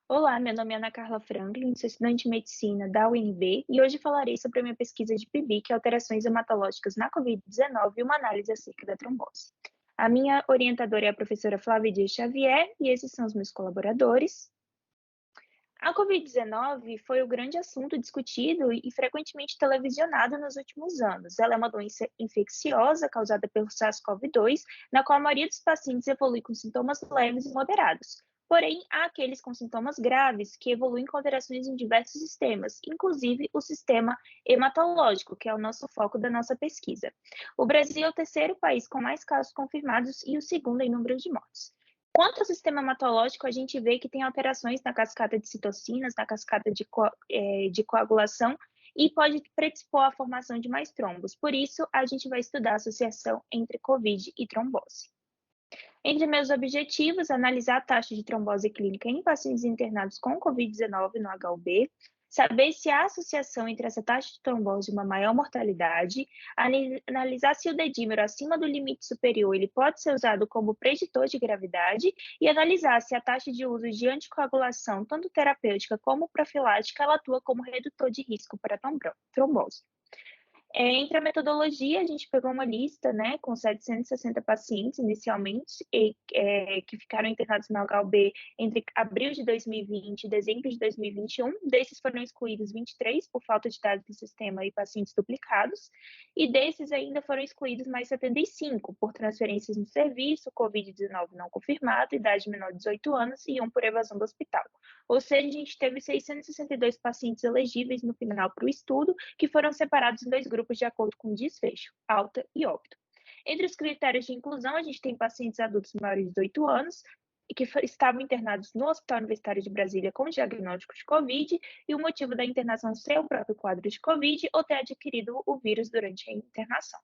Olá, meu nome é Ana Carla Franklin, sou estudante de medicina da UNB e hoje falarei sobre a minha pesquisa de PIBIC, alterações hematológicas na Covid-19 e uma análise acerca da trombose. A minha orientadora é a professora Flávia Dias Xavier e esses são os meus colaboradores. A Covid-19 foi o grande assunto discutido e frequentemente televisionado nos últimos anos. Ela é uma doença infecciosa causada pelo SARS-CoV-2, na qual a maioria dos pacientes evolui com sintomas leves e moderados. Porém, há aqueles com sintomas graves que evoluem com alterações em diversos sistemas, inclusive o sistema hematológico, que é o nosso foco da nossa pesquisa. O Brasil é o terceiro país com mais casos confirmados e o segundo em número de mortes. Quanto ao sistema hematológico, a gente vê que tem alterações na cascata de citocinas, na cascata de coagulação, e pode predispor à formação de mais trombos. Por isso, a gente vai estudar a associação entre COVID e trombose. Entre meus objetivos, analisar a taxa de trombose clínica em pacientes internados com COVID-19 no HUB, saber se há associação entre essa taxa de trombose e uma maior mortalidade, analisar se o dedímero acima do limite superior ele pode ser usado como preditor de gravidade e analisar se a taxa de uso de anticoagulação, tanto terapêutica como profilática, ela atua como redutor de risco para trombose. Entre a metodologia, a gente pegou uma lista, né, com 760 pacientes inicialmente, que ficaram internados na HUB entre abril de 2020 e dezembro de 2021. Desses foram excluídos 23 por falta de dados do sistema e pacientes duplicados, e desses ainda foram excluídos mais 75 por transferências no serviço, Covid-19 não confirmado, idade menor de 18 anos e um por evasão do hospital. Ou seja, a gente teve 662 pacientes elegíveis no final para o estudo, que foram separados em dois grupos de acordo com desfecho, alta e óbito. Entre os critérios de inclusão, a gente tem pacientes adultos maiores de 18 anos que estavam internados no Hospital Universitário de Brasília com diagnóstico de Covid e o motivo da internação ser o próprio quadro de Covid ou ter adquirido o vírus durante a internação.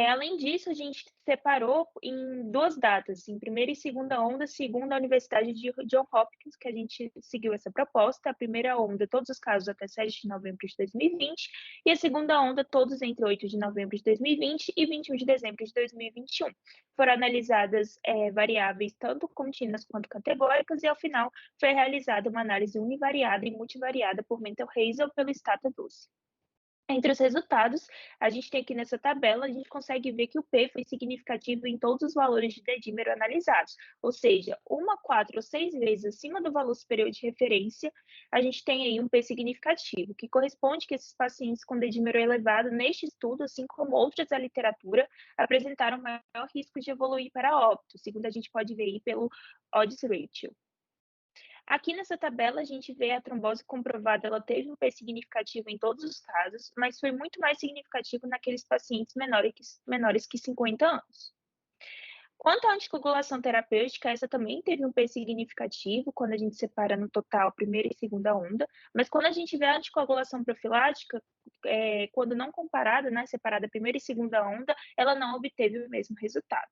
Além disso, a gente separou em duas datas, em primeira e segunda onda, segundo a Universidade de John Hopkins, que a gente seguiu essa proposta. A primeira onda, todos os casos até 7 de novembro de 2020, e a segunda onda, todos entre 8 de novembro de 2020 e 21 de dezembro de 2021. Foram analisadas variáveis tanto contínuas quanto categóricas, e ao final foi realizada uma análise univariada e multivariada por Mental Hazel pelo Stata12. Entre os resultados, a gente tem aqui nessa tabela, a gente consegue ver que o P foi significativo em todos os valores de dedímero analisados, ou seja, 1, 4 ou 6 vezes acima do valor superior de referência, a gente tem aí um P significativo, que corresponde que esses pacientes com dedímero elevado neste estudo, assim como outras da literatura, apresentaram maior risco de evoluir para óbito, segundo a gente pode ver aí pelo odds ratio. Aqui nessa tabela a gente vê a trombose comprovada, ela teve um P significativo em todos os casos, mas foi muito mais significativo naqueles pacientes menores que 50 anos. Quanto à anticoagulação terapêutica, essa também teve um P significativo quando a gente separa no total primeira e segunda onda, mas quando a gente vê a anticoagulação profilática, quando não comparada, né, separada primeira e segunda onda, ela não obteve o mesmo resultado.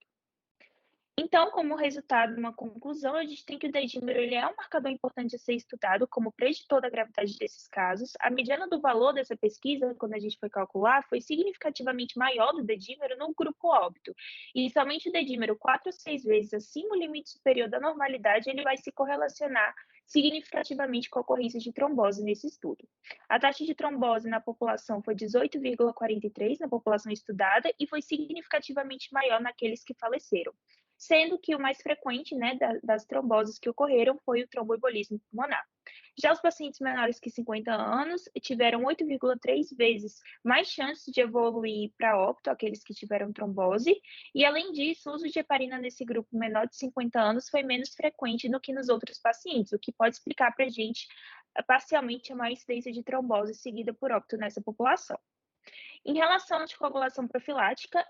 Então, como resultado, uma conclusão, a gente tem que o dedímero ele é um marcador importante a ser estudado como preditor da gravidade desses casos. A mediana do valor dessa pesquisa, quando a gente foi calcular, foi significativamente maior do dedímero no grupo óbito. E somente o dedímero 4 ou 6 vezes acima do limite superior da normalidade, ele vai se correlacionar significativamente com a ocorrência de trombose nesse estudo. A taxa de trombose na população foi 18,43 na população estudada e foi significativamente maior naqueles que faleceram, sendo que o mais frequente, né, das tromboses que ocorreram foi o tromboembolismo pulmonar. Já os pacientes menores que 50 anos tiveram 8,3 vezes mais chances de evoluir para óbito, aqueles que tiveram trombose, e além disso, o uso de heparina nesse grupo menor de 50 anos foi menos frequente do que nos outros pacientes, o que pode explicar para a gente parcialmente a maior incidência de trombose seguida por óbito nessa população. Em relação à anticoagulação profilática,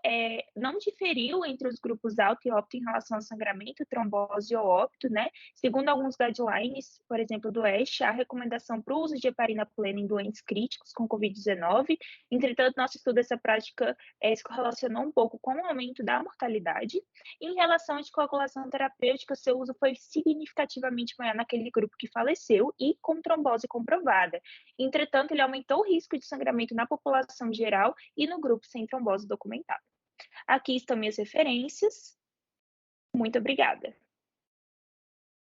não diferiu entre os grupos alto e óbito em relação ao sangramento, trombose ou óbito, né? Segundo alguns guidelines, por exemplo, do ESH, há recomendação para o uso de heparina plena em doentes críticos com Covid-19. Entretanto, nosso estudo, essa prática se correlacionou um pouco com o aumento da mortalidade. Em relação à anticoagulação terapêutica, seu uso foi significativamente maior naquele grupo que faleceu e com trombose comprovada. Entretanto, ele aumentou o risco de sangramento na população geral e no grupo sem trombose documentada. Aqui estão minhas referências. Muito obrigada.